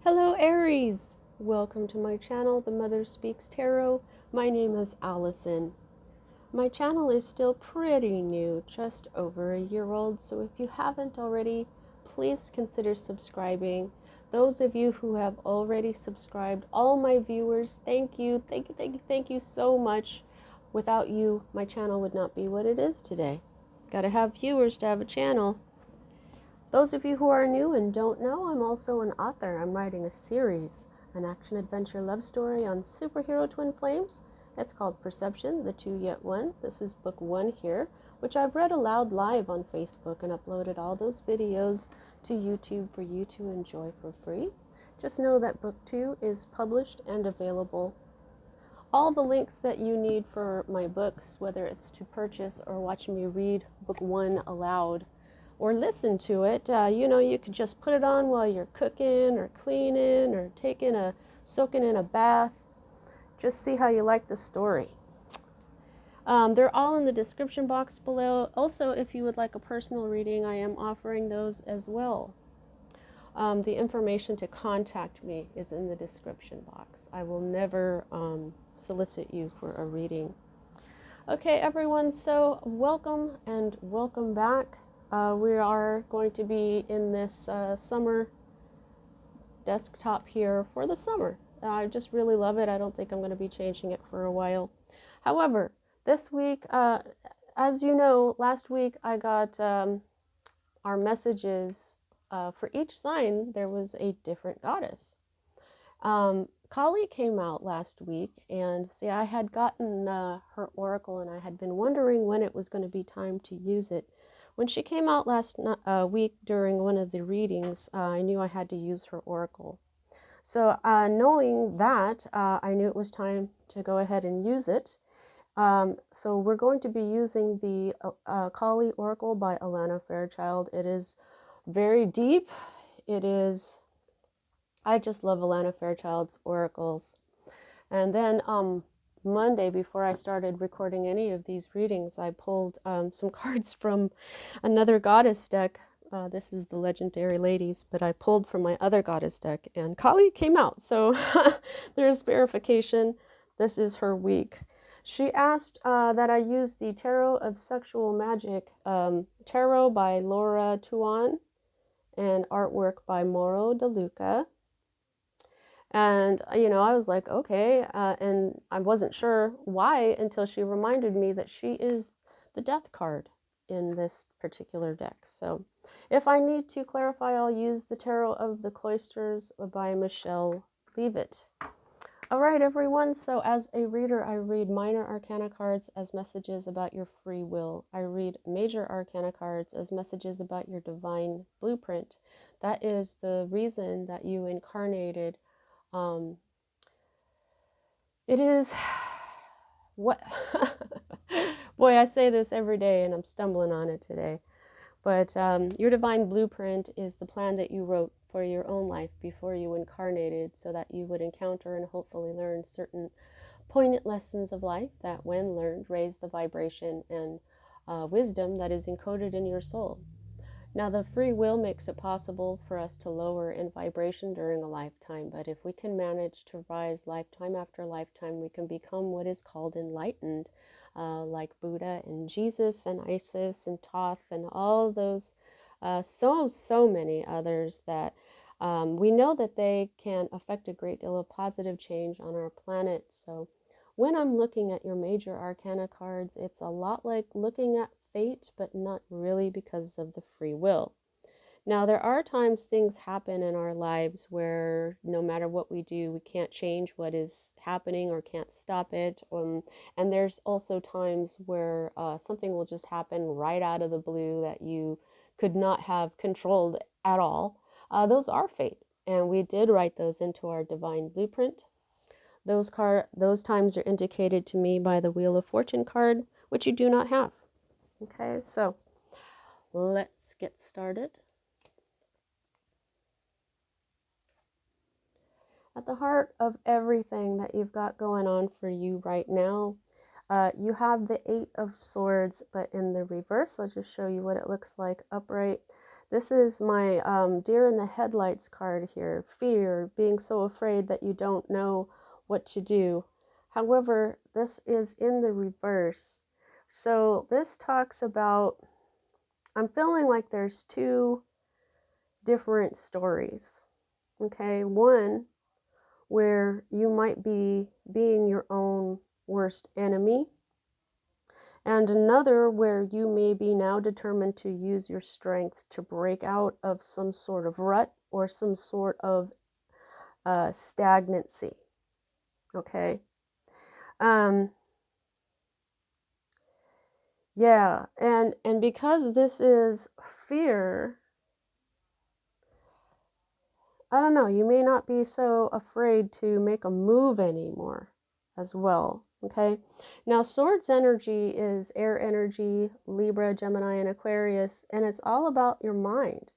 Hello Aries! Welcome to my channel, The Mother Speaks Tarot. My name is Allison. My channel is still pretty new, just over a year old, so if you haven't already, please consider subscribing. Those of you who have already subscribed, all my viewers, thank you, thank you so much. Without you, my channel would not be what it is today. Gotta have viewers to have a channel. Those of you who are new and don't know, I'm also an author. I'm writing a series, an action-adventure love story on superhero twin flames. It's called Perception, the Two Yet One. This is book 1 here, which I've read aloud live on Facebook and uploaded all those videos to YouTube for you to enjoy for free. Just know that book 2 is published and available. All the links that you need for my books, whether it's to purchase or watch me read book 1 aloud, or listen to it. You could just put it on while you're cooking or cleaning or soaking in a bath. Just see how you like the story. They're all in the description box below. Also, if you would like a personal reading, I am offering those as well. The information to contact me is in the description box. I will never solicit you for a reading. Okay, everyone, so welcome back. We are going to be in this summer desktop here for the summer. I just really love it. I don't think I'm going to be changing it for a while. However, this week, as you know, last week I got our messages. For each sign, there was a different goddess. Kali came out last week, and see, I had gotten her oracle, and I had been wondering when it was going to be time to use it. When she came out last week during one of the readings, I knew I had to use her oracle. So knowing that, I knew it was time to go ahead and use it. So we're going to be using the Kali oracle by Alana Fairchild. It is very deep. I just love Alana Fairchild's oracles. And then Monday, before I started recording any of these readings, I pulled some cards from another goddess deck. This is the Legendary Ladies, but I pulled from my other goddess deck, and Kali came out. So there's verification. This is her week. She asked that I use the Tarot of Sexual Magic Tarot by Laura Tuan and artwork by Mauro De Luca. And, I was like, okay. And I wasn't sure why until she reminded me that she is the death card in this particular deck. So if I need to clarify, I'll use the Tarot of the Cloisters by Michelle Leavitt. All right, everyone. So as a reader, I read minor arcana cards as messages about your free will. I read major arcana cards as messages about your divine blueprint. That is the reason that you incarnated. It is what boy, I say this every day and I'm stumbling on it today, but your divine blueprint is the plan that you wrote for your own life before you incarnated, so that you would encounter and hopefully learn certain poignant lessons of life that, when learned, raise the vibration and wisdom that is encoded in your soul. Now, the free will makes it possible for us to lower in vibration during a lifetime, but if we can manage to rise lifetime after lifetime, we can become what is called enlightened, like Buddha and Jesus and Isis and Thoth and all those, so many others that we know that they can affect a great deal of positive change on our planet. So when I'm looking at your major arcana cards, it's a lot like looking at fate, but not really, because of the free will. Now, there are times things happen in our lives where no matter what we do, we can't change what is happening or can't stop it. And there's also times where something will just happen right out of the blue that you could not have controlled at all. Those are fate, and we did write those into our divine blueprint. Those times are indicated to me by the Wheel of Fortune card, which you do not have. Okay, so let's get started. At the heart of everything that you've got going on for you right now, you have the 8 of Swords, but in the reverse. I'll just show you what it looks like upright. This is my deer in the headlights card here. Fear, being so afraid that you don't know what to do. However, this is in the reverse. So this talks about, I'm feeling like there's two different stories. Okay, one where you might be being your own worst enemy, and another where you may be now determined to use your strength to break out of some sort of rut or some sort of stagnancy. Okay. Yeah, and because this is fear, I don't know, you may not be so afraid to make a move anymore as well. Okay. Now, Swords energy is air energy, Libra, Gemini, and Aquarius, and it's all about your mind.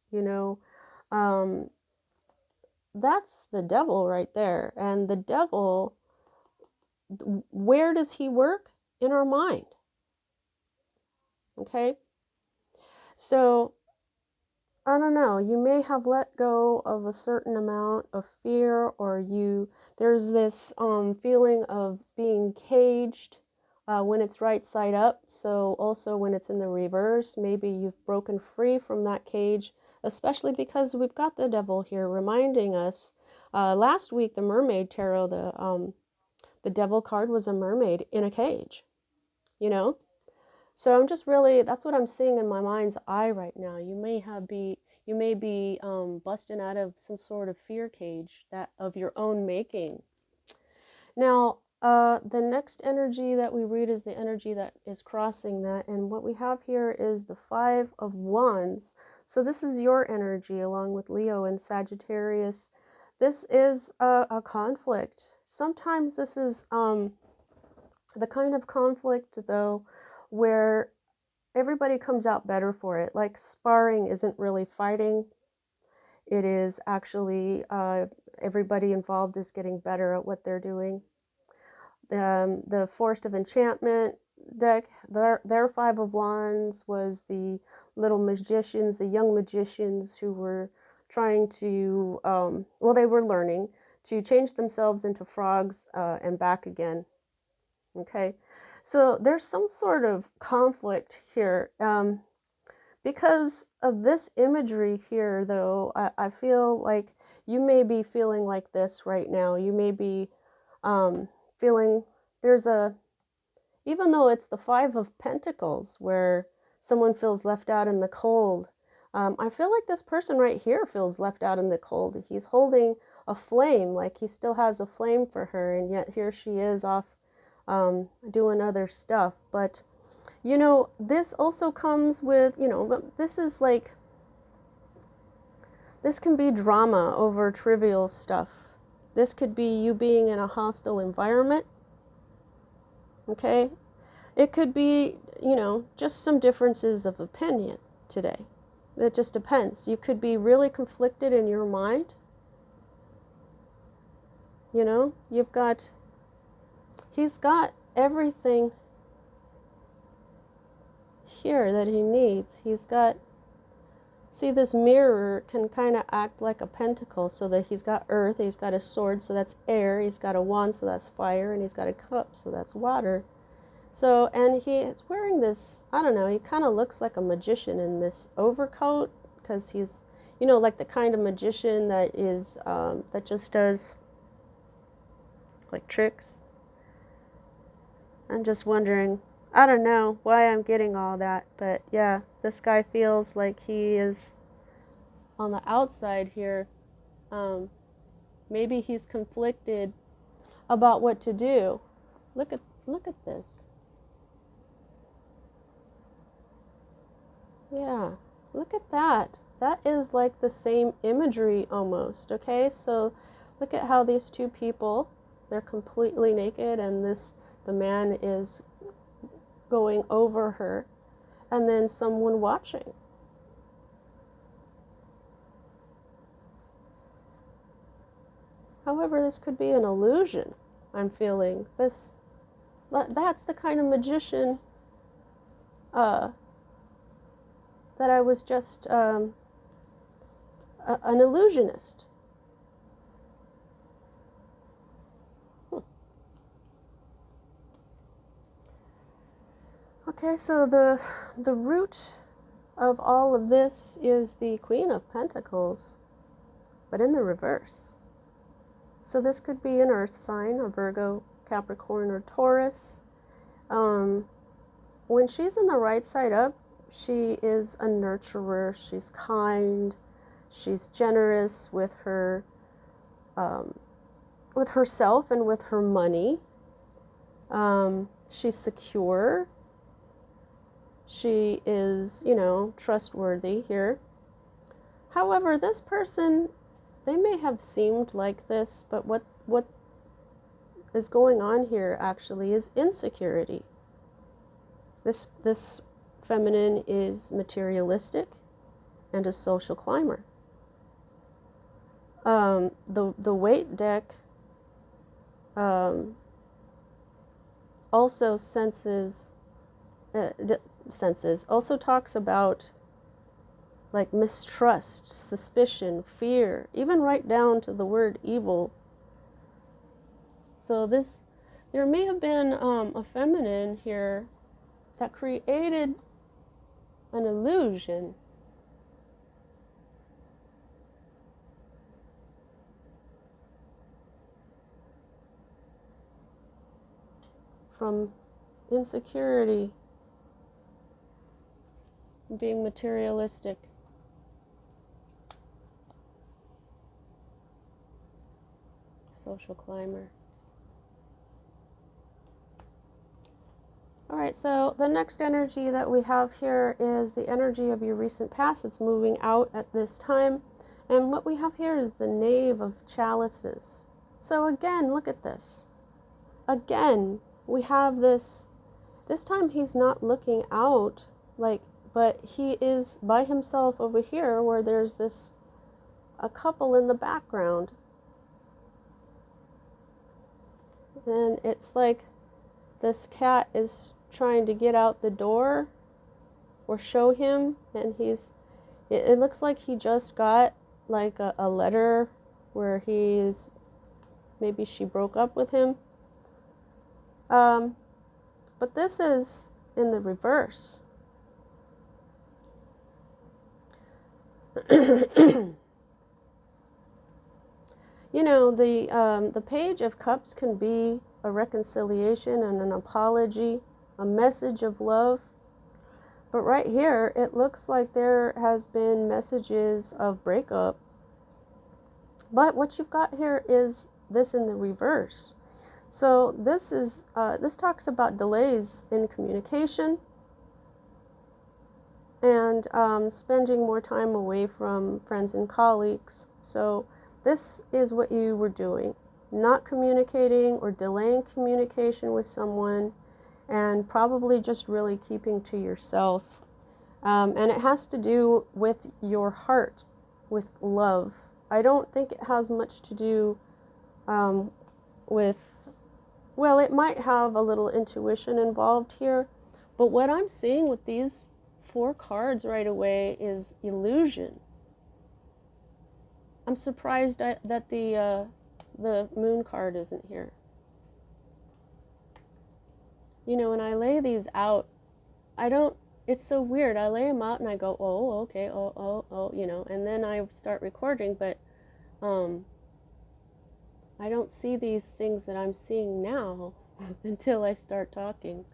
That's the devil right there. And the devil, where does he work? In our mind. Okay. So I don't know, you may have let go of a certain amount of fear, or there's this feeling of being caged when it's right side up. So also when it's in the reverse, maybe you've broken free from that cage, especially because we've got the devil here reminding us. Last week, the Mermaid Tarot, the devil card was a mermaid in a cage, you know? So I'm just really, that's what I'm seeing in my mind's eye right now. You may be busting out of some sort of fear cage that of your own making. Now, the next energy that we read is the energy that is crossing that, and what we have here is the Five of Wands. So this is your energy along with Leo and Sagittarius. This is a conflict. Sometimes this is the kind of conflict, though, where everybody comes out better for it. Like sparring isn't really fighting. It is actually everybody involved is getting better at what they're doing. The Forest of Enchantment deck, their Five of Wands was the little magicians, the young magicians who were trying to, they were learning to change themselves into frogs and back again. Okay, so there's some sort of conflict here. Because of this imagery here, though, I feel like you may be feeling like this right now. You may be feeling even though it's the Five of Pentacles where someone feels left out in the cold, I feel like this person right here feels left out in the cold. He's holding a flame, like he still has a flame for her, and yet here she is off doing other stuff. But this also comes with, this is like, this can be drama over trivial stuff. This could be you being in a hostile environment. Okay? It could be, just some differences of opinion today. It just depends. You could be really conflicted in your mind. He's got everything here that he needs. See, this mirror can kind of act like a pentacle, so that he's got earth, he's got a sword, so that's air, he's got a wand, so that's fire, and he's got a cup, so that's water. So, and he is wearing this, I don't know, he kind of looks like a magician in this overcoat, because he's, like the kind of magician that is, that just does, like, tricks. I'm just wondering, I don't know why I'm getting all that, but yeah, this guy feels like he is on the outside here. Maybe he's conflicted about what to do. Look at this. Yeah, look at that. That is like the same imagery almost. Okay, so look at how these two people, they're completely naked, and the man is going over her, and then someone watching. However, this could be an illusion. I'm feeling this. That's the kind of magician that I was just an illusionist. Okay, so the root of all of this is the Queen of Pentacles, but in the reverse. So this could be an earth sign, a Virgo, Capricorn, or Taurus. When she's in the right side up, she is a nurturer, she's kind, she's generous with herself and with her money. She's secure. She is, you know, trustworthy here. However, this person, they may have seemed like this, but what is going on here actually is insecurity. This feminine is materialistic and a social climber. The weight deck also also talks about like mistrust, suspicion, fear, even right down to the word evil. So there may have been a feminine here that created an illusion from insecurity, being materialistic. Social climber. All right, so the next energy that we have here is the energy of your recent past. It's moving out at this time. And what we have here is the Knave of Chalices. So again, look at this. Again, we have this time he's not looking out, but he is by himself over here where there's a couple in the background. And it's like this cat is trying to get out the door or show him, and it looks like he just got like a letter where maybe she broke up with him. But this is in the reverse. You know, the Page of Cups can be a reconciliation and an apology, a message of love. But right here, it looks like there has been messages of breakup. But what you've got here is this in the reverse. So this talks about delays in communication and spending more time away from friends and colleagues. So this is what you were doing, not communicating or delaying communication with someone, and probably just really keeping to yourself. And it has to do with your heart, with love. I don't think it has much to do with, well, it might have a little intuition involved here, but what I'm seeing with these 4 cards right away is illusion. I'm surprised that the moon card isn't here. You know, when I lay these out, it's so weird. I lay them out and I go, oh, okay, oh, you know, and then I start recording, but I don't see these things that I'm seeing now until I start talking.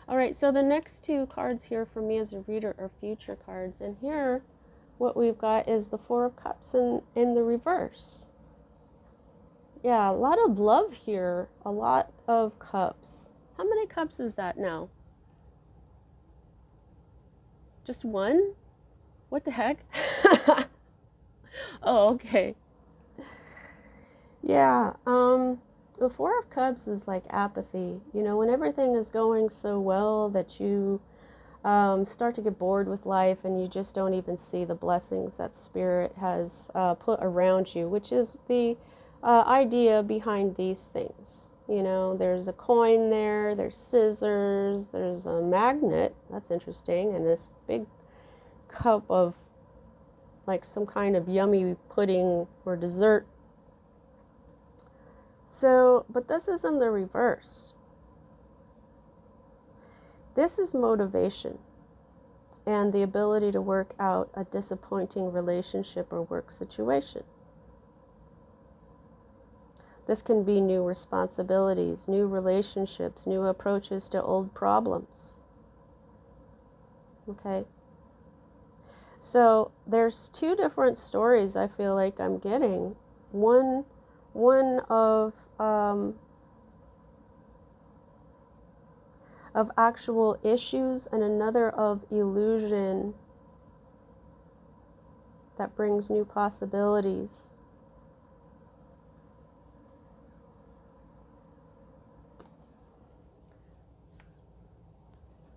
All right, so the next 2 cards here for me as a reader are future cards, and here what we've got is the 4 of Cups in the reverse. Yeah, a lot of love here, a lot of cups. How many cups is that now? Just 1? What the heck? Oh, okay. Yeah, the 4 of Cups is like apathy. You know, when everything is going so well that you start to get bored with life and you just don't even see the blessings that Spirit has put around you, which is the idea behind these things. You know, there's a coin there, there's scissors, there's a magnet, that's interesting, and this big cup of like some kind of yummy pudding or dessert. So, but this is in the reverse. This is motivation and the ability to work out a disappointing relationship or work situation. This can be new responsibilities, new relationships, new approaches to old problems. Okay? So there's two different stories I feel like I'm getting. One of actual issues and another of illusion that brings new possibilities.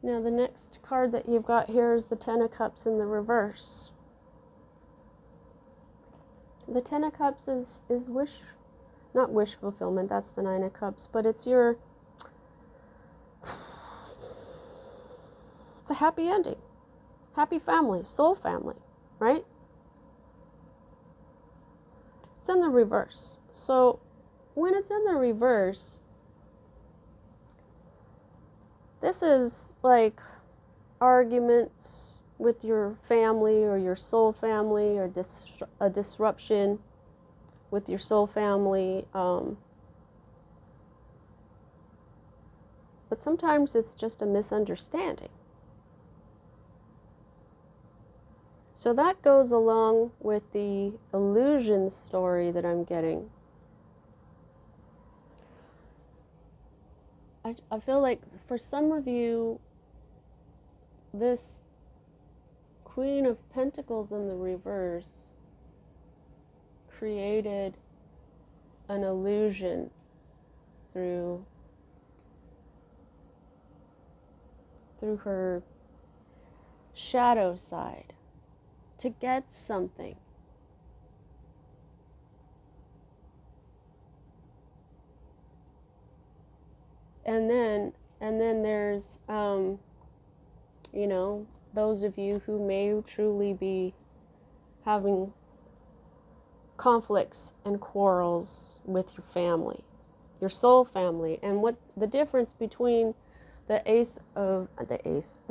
Now the next card that you've got here is the Ten of Cups in the reverse. The Ten of Cups is not wish fulfillment, that's the Nine of Cups, but it's a happy ending, happy family, soul family, right? It's in the reverse. So when it's in the reverse, this is like arguments with your family or your soul family, or a disruption with your soul family. But sometimes it's just a misunderstanding. So that goes along with the illusion story that I'm getting. I feel like for some of you, this Queen of Pentacles in the reverse created an illusion through her shadow side to get something. And then there's, you know, those of you who may truly be having conflicts and quarrels with your family, your soul family. And what the difference between the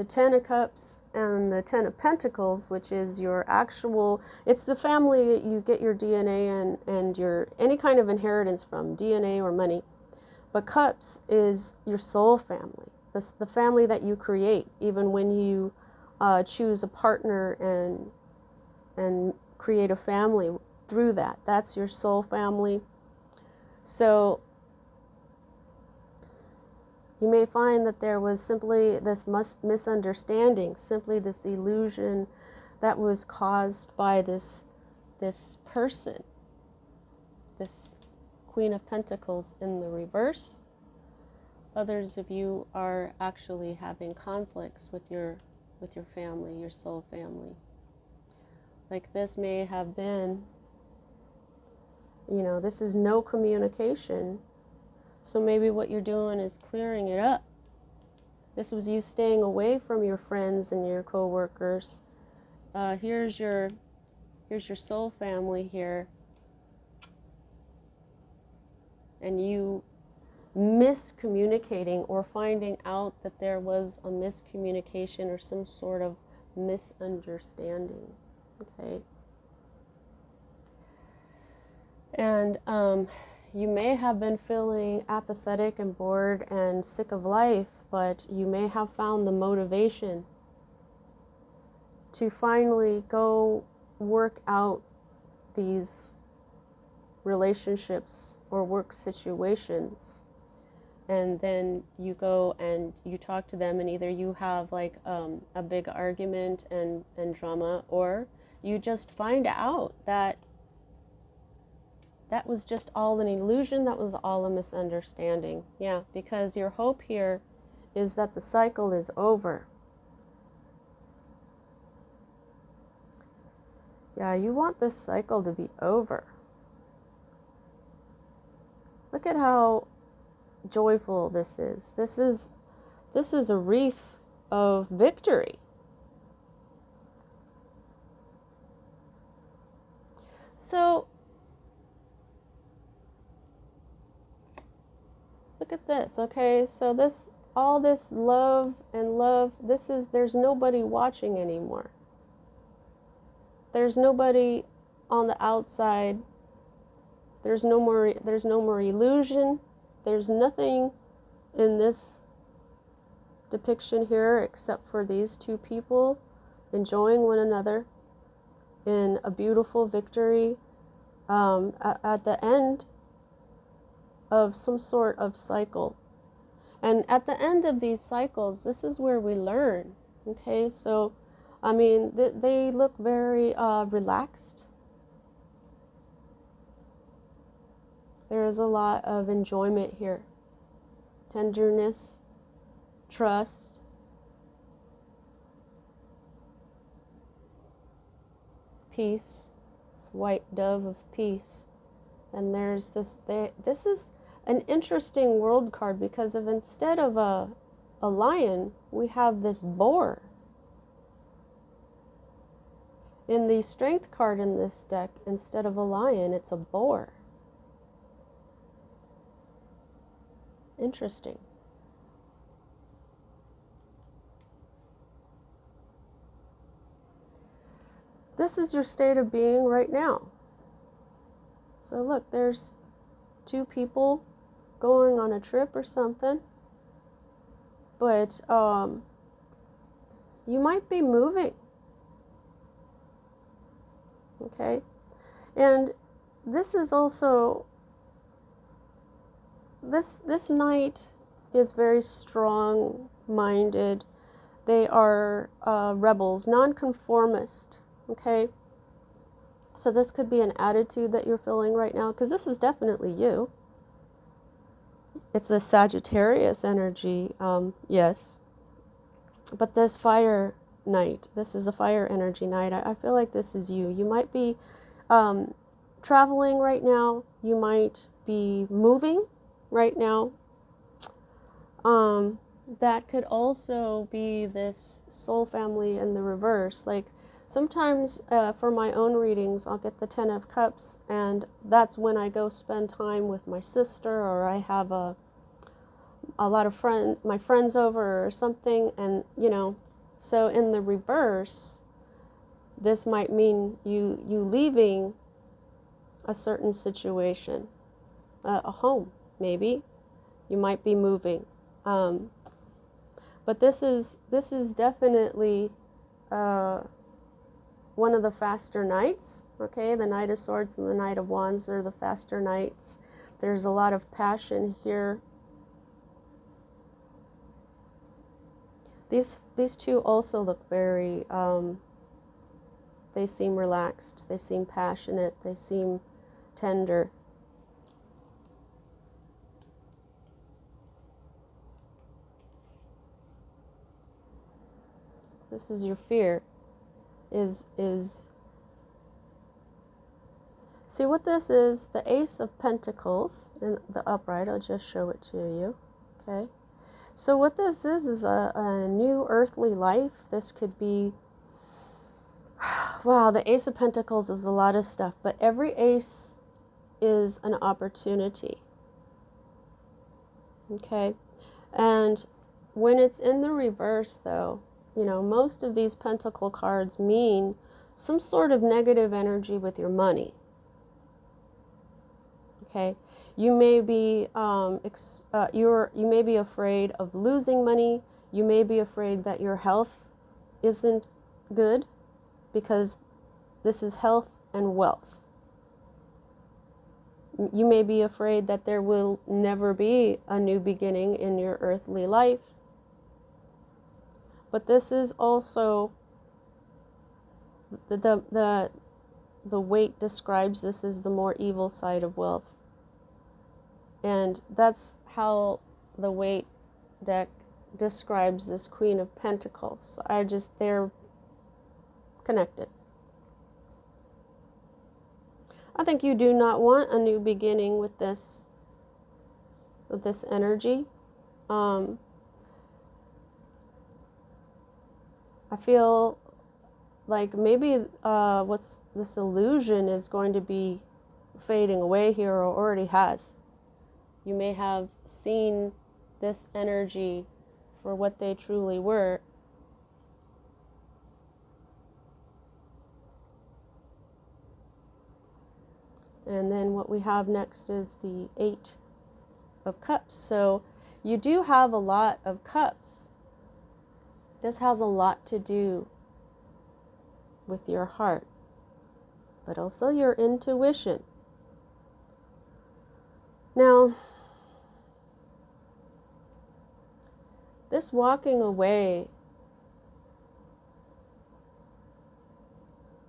Ten of Cups and the Ten of Pentacles, which is your actual, it's the family that you get your DNA and your any kind of inheritance from, DNA or money. But Cups is your soul family, the family that you create, even when you choose a partner and create a family through that. That's your soul family. So you may find that there was simply this misunderstanding, simply this illusion that was caused by this person, this Queen of Pentacles in the reverse. Others of you are actually having conflicts with your family, your soul family. Like this may have been, you know, this is no communication. So maybe what you're doing is clearing it up. This was you staying away from your friends and your co-workers. Here's your soul family here. And you miscommunicating or finding out that there was a miscommunication or some sort of misunderstanding. Okay. And you may have been feeling apathetic and bored and sick of life, but you may have found the motivation to finally go work out these relationships or work situations. And then you go and you talk to them, and either you have like a big argument and drama, or you just find out that that was just all an illusion, that was all a misunderstanding. Yeah, because your hope here is that the cycle is over. Yeah, you want this cycle to be over. Look at how joyful this is. This is a wreath of victory. So look at this, okay? So this, all this love and love, there's nobody watching anymore. There's nobody on the outside. There's no more illusion. There's nothing in this depiction here except for these two people enjoying one another in a beautiful victory at the end of some sort of cycle. And at the end of these cycles, this is where we learn. Okay, so I mean, they look very relaxed. There is a lot of enjoyment here. Tenderness, trust, peace, this white dove of peace. And there's this, this is an interesting world card because of instead of a lion, we have this boar. In the strength card in this deck, instead of a lion, it's a boar. Interesting. This is your state of being right now. So look, there's two people going on a trip or something, but you might be moving. Okay, and this is also, this knight is very strong-minded. They are rebels, nonconformist. Okay, so this could be an attitude that you're feeling right now, because this is definitely you. It's a Sagittarius energy, yes, but this fire night, this is a fire energy night. I feel like this is you. You might be traveling right now. You might be moving right now. That could also be this soul family in the reverse. Like sometimes for my own readings, I'll get the 10 of Cups, and that's when I go spend time with my sister, or I have a lot of friends, my friends over or something, and you know, so in the reverse, this might mean you leaving a certain situation, a home maybe. You might be moving, but this is definitely one of the faster nights. Okay, the Knight of Swords and the Knight of Wands are the faster nights. There's a lot of passion here. These two also look very, they seem relaxed, they seem passionate, they seem tender. This is your fear, is see what this is, the Ace of Pentacles in the upright. I'll just show it to you, okay? So what this is a new earthly life. This could be, wow, the Ace of Pentacles is a lot of stuff, but every ace is an opportunity, okay? And when it's in the reverse, though, you know, most of these pentacle cards mean some sort of negative energy with your money, okay? You may be you may be afraid of losing money. You may be afraid that your health isn't good, because this is health and wealth. You may be afraid that there will never be a new beginning in your earthly life. But this is also the weight describes this as the more evil side of wealth. And that's how the weight deck describes this Queen of Pentacles. They're connected. I think you do not want a new beginning with this energy. I feel like maybe what's this illusion is going to be fading away here, or already has. You may have seen this energy for what they truly were. And then what we have next is the Eight of Cups. So you do have a lot of cups. This has a lot to do with your heart, but also your intuition. Now, this walking away,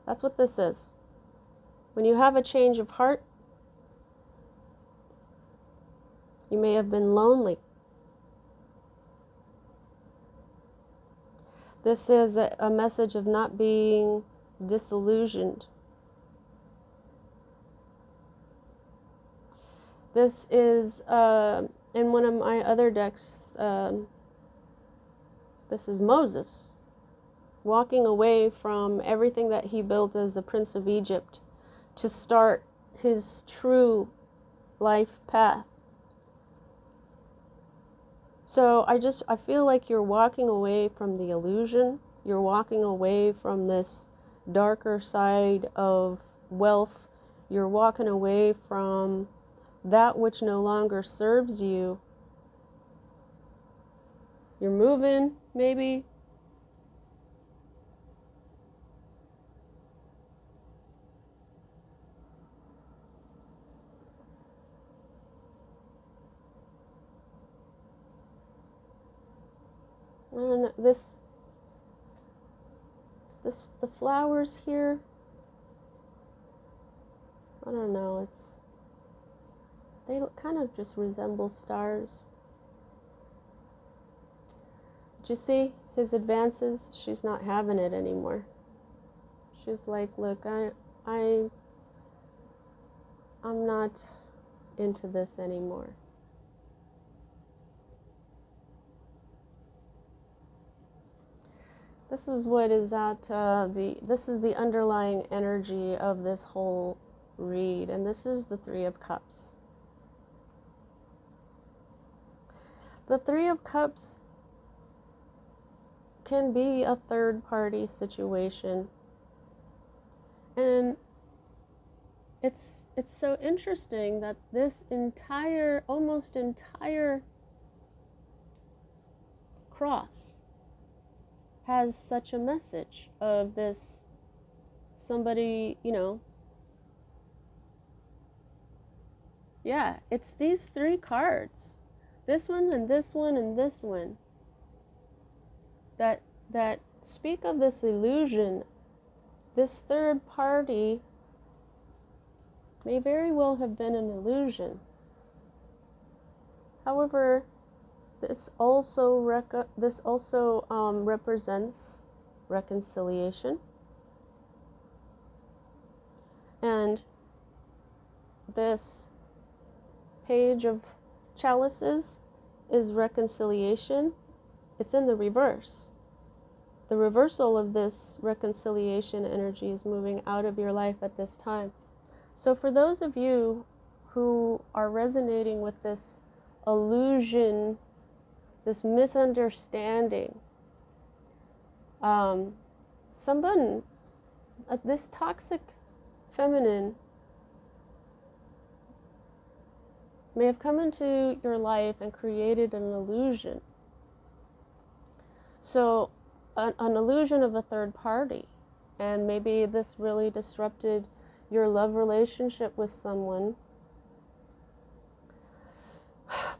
that's what this is. When you have a change of heart, you may have been lonely. This is a message of not being disillusioned. This is, in one of my other decks, this is Moses walking away from everything that he built as a prince of Egypt to start his true life path. So I feel like you're walking away from the illusion. You're walking away from this darker side of wealth. You're walking away from that which no longer serves you. You're moving, maybe. I don't know, the flowers here, I don't know, they kind of just resemble stars. Did you see his advances? She's not having it anymore. She's like, look, I'm not into this anymore. This is what is at this is the underlying energy of this whole read, and this is the Three of Cups. The Three of Cups can be a third-party situation, and it's so interesting that this almost entire cross has such a message of this somebody, yeah, it's these three cards, this one and this one and this one, that speak of this illusion. This third party may very well have been an illusion. However, this also represents reconciliation, and this Page of Chalices is reconciliation. It's in the reverse. The reversal of this reconciliation energy is moving out of your life at this time. So for those of you who are resonating with this illusion, this misunderstanding, someone, this toxic feminine may have come into your life and created an illusion. So an illusion of a third party, and maybe this really disrupted your love relationship with someone.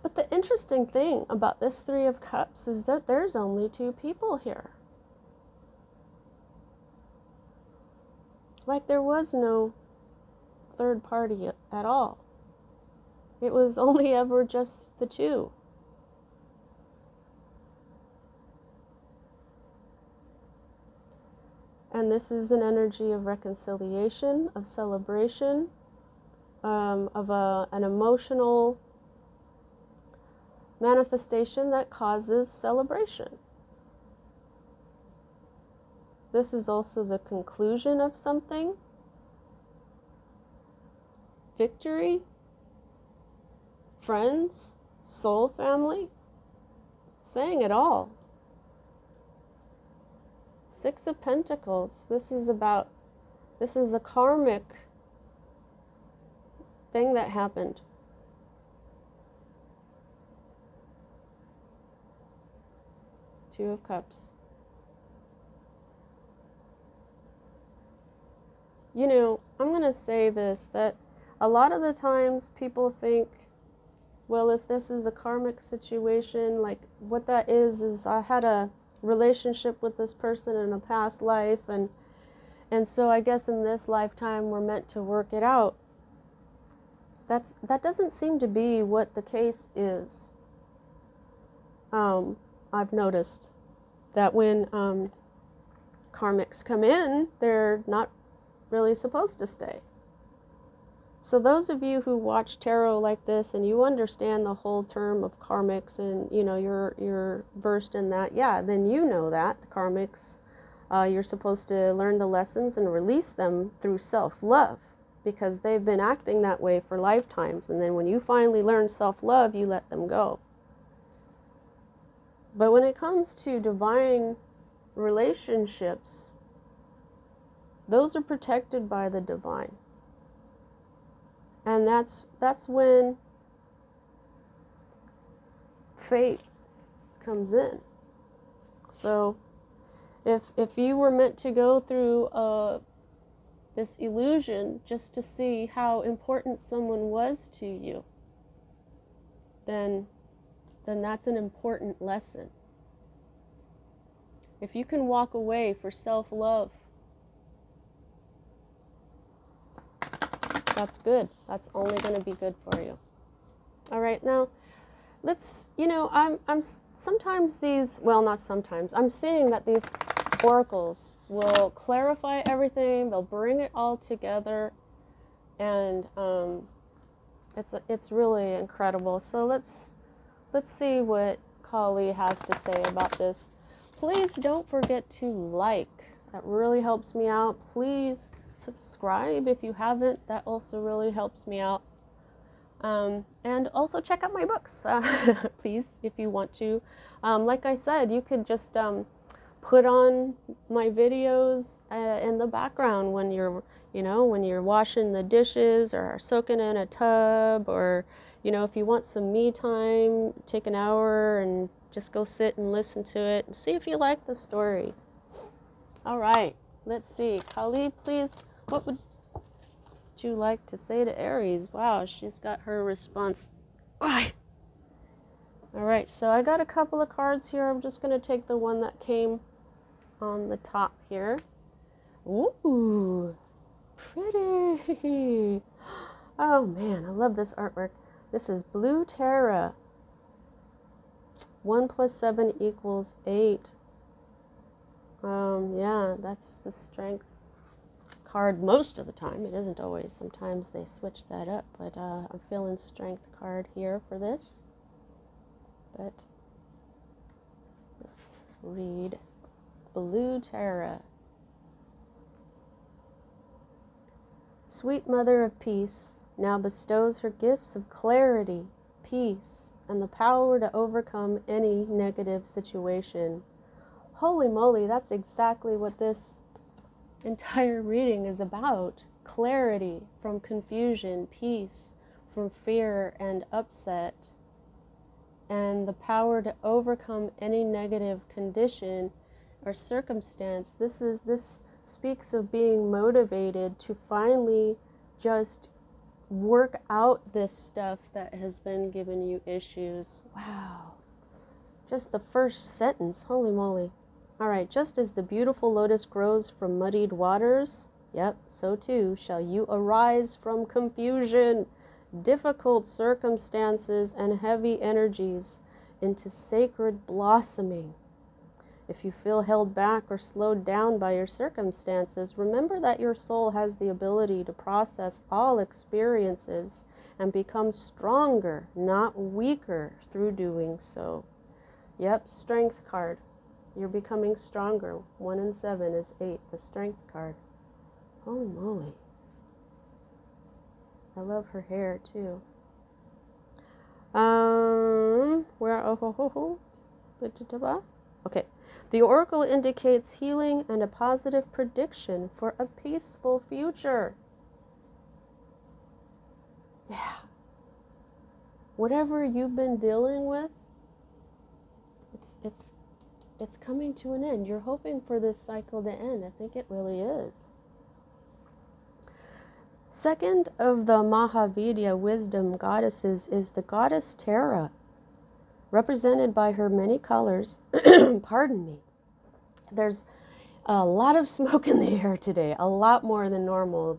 But the interesting thing about this Three of Cups is that there's only two people here. Like there was no third party at all. It was only ever just the two. And this is an energy of reconciliation, of celebration, of an emotional manifestation that causes celebration. This is also the conclusion of something. Victory. Friends. Soul family. Saying it all. Six of Pentacles. This is a karmic thing that happened. Two of Cups. You know, I'm going to say this, that a lot of the times people think, well, if this is a karmic situation, like what that is I had a relationship with this person in a past life, and so I guess in this lifetime we're meant to work it out. That doesn't seem to be what the case is. I've noticed that when karmics come in, they're not really supposed to stay. So those of you who watch tarot like this and you understand the whole term of karmics, and you know you're versed in that, yeah, then you know that karmics, you're supposed to learn the lessons and release them through self-love, because they've been acting that way for lifetimes, and then when you finally learn self-love, you let them go. But when it comes to divine relationships, those are protected by the divine. And that's when fate comes in. So if you were meant to go through this illusion just to see how important someone was to you, then that's an important lesson. If you can walk away for self-love, that's good. That's only going to be good for you. All right, now let's, you know, I'm sometimes these, well, not sometimes, I'm seeing that these oracles will clarify everything. They'll bring it all together, and it's really incredible. So let's see what Kali has to say about this. Please don't forget to like. That really helps me out. Please subscribe if you haven't. That also really helps me out. And also check out my books, please, if you want to. Like I said, you could just put on my videos in the background when you're, you know, when you're washing the dishes or soaking in a tub, or, you know, if you want some me time, take an hour and just go sit and listen to it and see if you like the story. All right, let's see. Kali, please, what would you like to say to Aries? Wow, she's got her response. All right, so I got a couple of cards here. I'm just going to take the one that came on the top here. Ooh, pretty. Oh man, I love this artwork. This is Blue Terra. 1 + 7 = 8. Yeah, that's the strength card most of the time. It isn't always. Sometimes they switch that up, but I'm feeling strength card here for this. But let's read Blue Terra. Sweet Mother of Peace now bestows her gifts of clarity, peace, and the power to overcome any negative situation. Holy moly, that's exactly what this entire reading is about. Clarity from confusion, peace from fear and upset, and the power to overcome any negative condition or circumstance. This speaks of being motivated to finally just work out this stuff that has been giving you issues. Wow. Just the first sentence, holy moly. All right, just as the beautiful lotus grows from muddied waters, yep, so too shall you arise from confusion, difficult circumstances, and heavy energies into sacred blossoming. If you feel held back or slowed down by your circumstances, remember that your soul has the ability to process all experiences and become stronger, not weaker, through doing so. Yep, strength card. You're becoming stronger. 1 and 7 is 8, the strength card. Holy moly. I love her hair too. Okay. The oracle indicates healing and a positive prediction for a peaceful future. Yeah. Whatever you've been dealing with, it's coming to an end. You're hoping for this cycle to end. I think it really is. Second of the Mahavidya wisdom goddesses is the goddess Tara, represented by her many colors. Pardon me. There's a lot of smoke in the air today, a lot more than normal.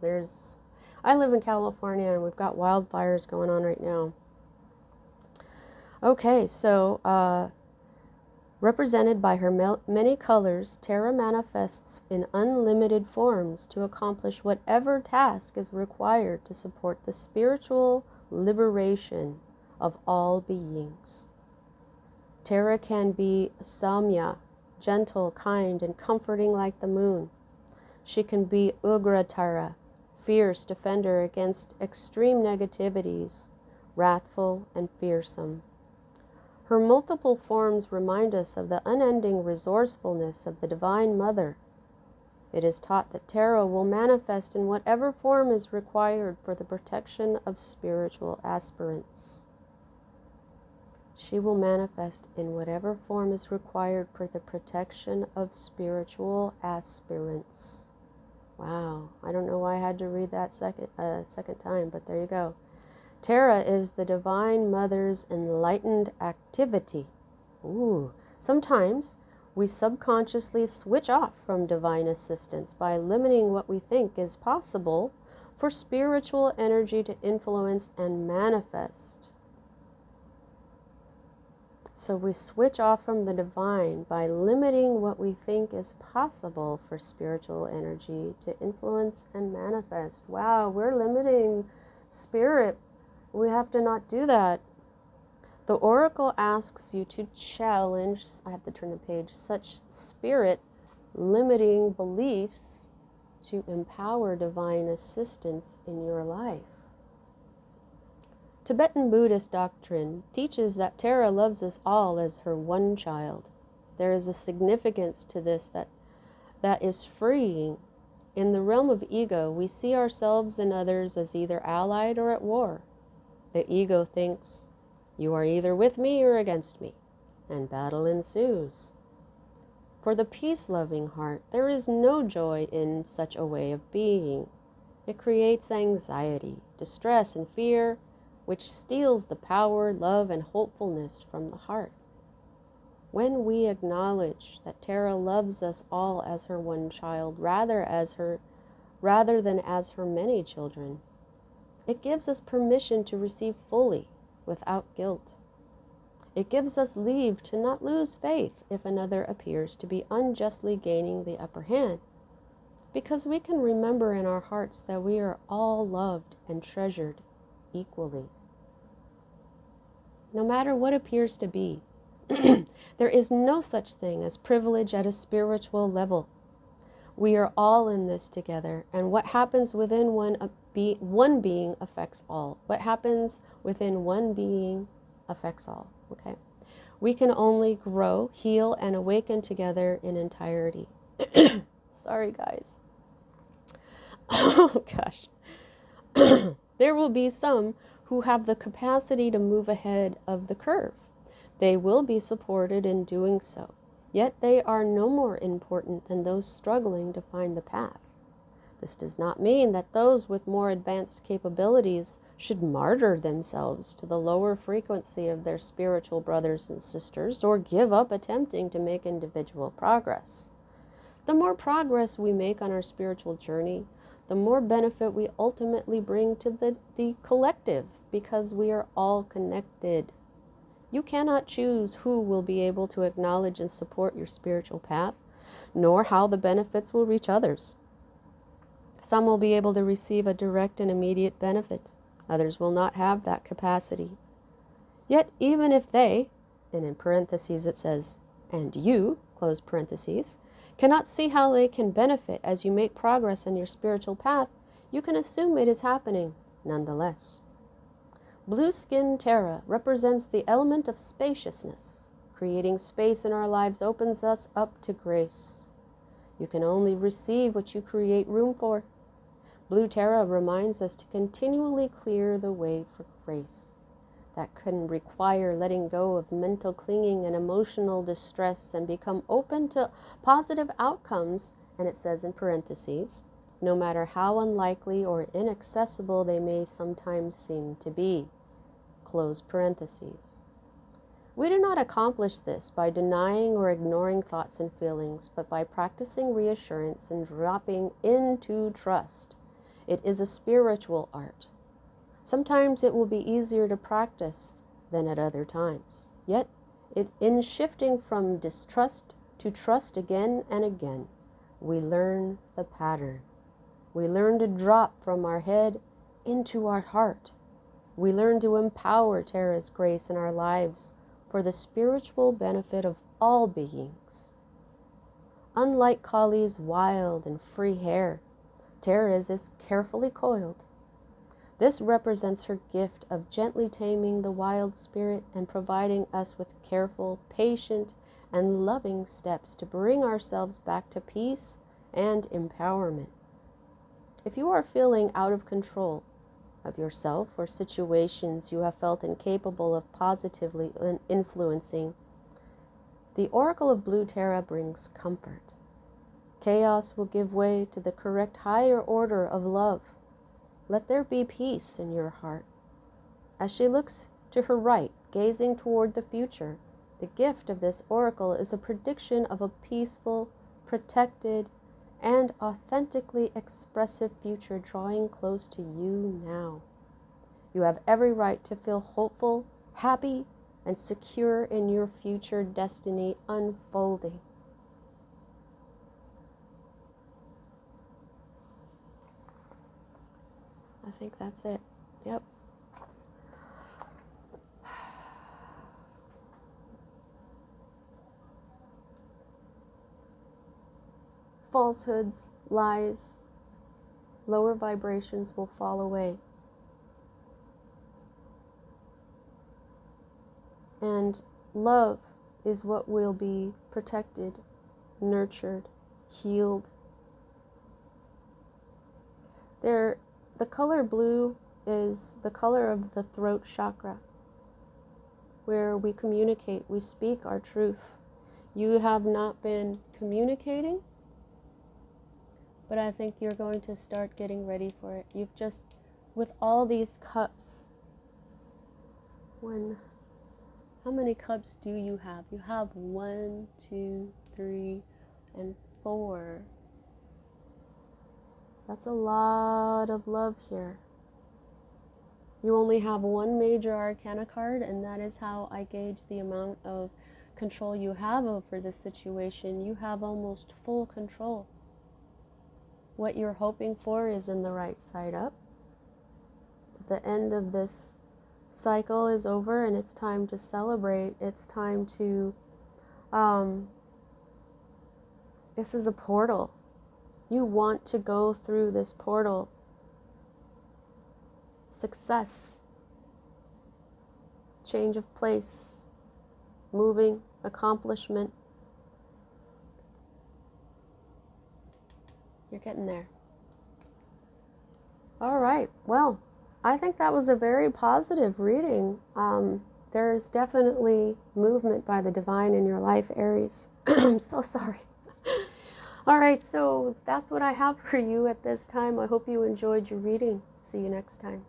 I live in California and we've got wildfires going on right now. Okay, so represented by her many colors, Tara manifests in unlimited forms to accomplish whatever task is required to support the spiritual liberation of all beings. Tara can be Samya, gentle, kind, and comforting like the moon. She can be Ugratara, fierce defender against extreme negativities, wrathful and fearsome. Her multiple forms remind us of the unending resourcefulness of the Divine Mother. It is taught that Tara will manifest in whatever form is required for the protection of spiritual aspirants. She will manifest in whatever form is required for the protection of spiritual aspirants. Wow, I don't know why I had to read that second time, but there you go. Tara is the Divine Mother's enlightened activity. Ooh, sometimes we subconsciously switch off from divine assistance by limiting what we think is possible for spiritual energy to influence and manifest. So we switch off from the divine by limiting what we think is possible for spiritual energy to influence and manifest. Wow, we're limiting spirit. We have to not do that. The oracle asks you to challenge, I have to turn the page, such spirit limiting beliefs to empower divine assistance in your life. Tibetan Buddhist doctrine teaches that Tara loves us all as her one child. There is a significance to this that is freeing. In the realm of ego, we see ourselves and others as either allied or at war. The ego thinks, you are either with me or against me, and battle ensues. For the peace-loving heart, there is no joy in such a way of being. It creates anxiety, distress, and fear, which steals the power, love, and hopefulness from the heart. When we acknowledge that Tara loves us all as her one child, rather than as her many children, it gives us permission to receive fully, without guilt. It gives us leave to not lose faith if another appears to be unjustly gaining the upper hand, because we can remember in our hearts that we are all loved and treasured equally. No matter what appears to be, there is no such thing as privilege at a spiritual level. We are all in this together, and what happens within one being affects all. What happens within one being affects all, okay? We can only grow, heal, and awaken together in entirety. Sorry, guys. Oh, gosh. There will be some who have the capacity to move ahead of the curve. They will be supported in doing so. Yet they are no more important than those struggling to find the path. This does not mean that those with more advanced capabilities should martyr themselves to the lower frequency of their spiritual brothers and sisters or give up attempting to make individual progress. The more progress we make on our spiritual journey, the more benefit we ultimately bring to the collective, because we are all connected. You cannot choose who will be able to acknowledge and support your spiritual path, nor how the benefits will reach others. Some will be able to receive a direct and immediate benefit. Others will not have that capacity. Yet even if they, and in parentheses it says, and you, close parentheses, cannot see how they can benefit as you make progress on your spiritual path, you can assume it is happening nonetheless. Blue skin Terra represents the element of spaciousness. Creating space in our lives opens us up to grace. You can only receive what you create room for. Blue Terra reminds us to continually clear the way for grace. That can require letting go of mental clinging and emotional distress and become open to positive outcomes, and it says in parentheses, no matter how unlikely or inaccessible they may sometimes seem to be. Close parentheses. We do not accomplish this by denying or ignoring thoughts and feelings, but by practicing reassurance and dropping into trust. It is a spiritual art. Sometimes it will be easier to practice than at other times. Yet, in shifting from distrust to trust again and again, we learn the pattern. We learn to drop from our head into our heart. We learn to empower Terra's grace in our lives for the spiritual benefit of all beings. Unlike Kali's wild and free hair, Terra's is carefully coiled. This represents her gift of gently taming the wild spirit and providing us with careful, patient, and loving steps to bring ourselves back to peace and empowerment. If you are feeling out of control of yourself or situations you have felt incapable of positively influencing, the Oracle of Blue Terra brings comfort. Chaos will give way to the correct higher order of love. Let there be peace in your heart. As she looks to her right, gazing toward the future, the gift of this oracle is a prediction of a peaceful, protected, and authentically expressive future drawing close to you now. You have every right to feel hopeful, happy, and secure in your future destiny unfolding. I think that's it. Yep. Falsehoods, lies, lower vibrations will fall away. And love is what will be protected, nurtured, healed. The color blue is the color of the throat chakra, where we communicate, we speak our truth. You have not been communicating, but I think you're going to start getting ready for it. You've just, with all these cups, how many cups do you have? You have 1, 2, 3, and 4. That's a lot of love here. You only have one major arcana card, and that is how I gauge the amount of control you have over this situation. You have almost full control. What you're hoping for is in the right side up. The end of this cycle is over, and it's time to celebrate. It's time to, this is a portal. You want to go through this portal. Success, change of place, moving, accomplishment. You're getting there. All right. Well, I think that was a very positive reading. There's definitely movement by the divine in your life, Aries. I'm so sorry. All right, so that's what I have for you at this time. I hope you enjoyed your reading. See you next time.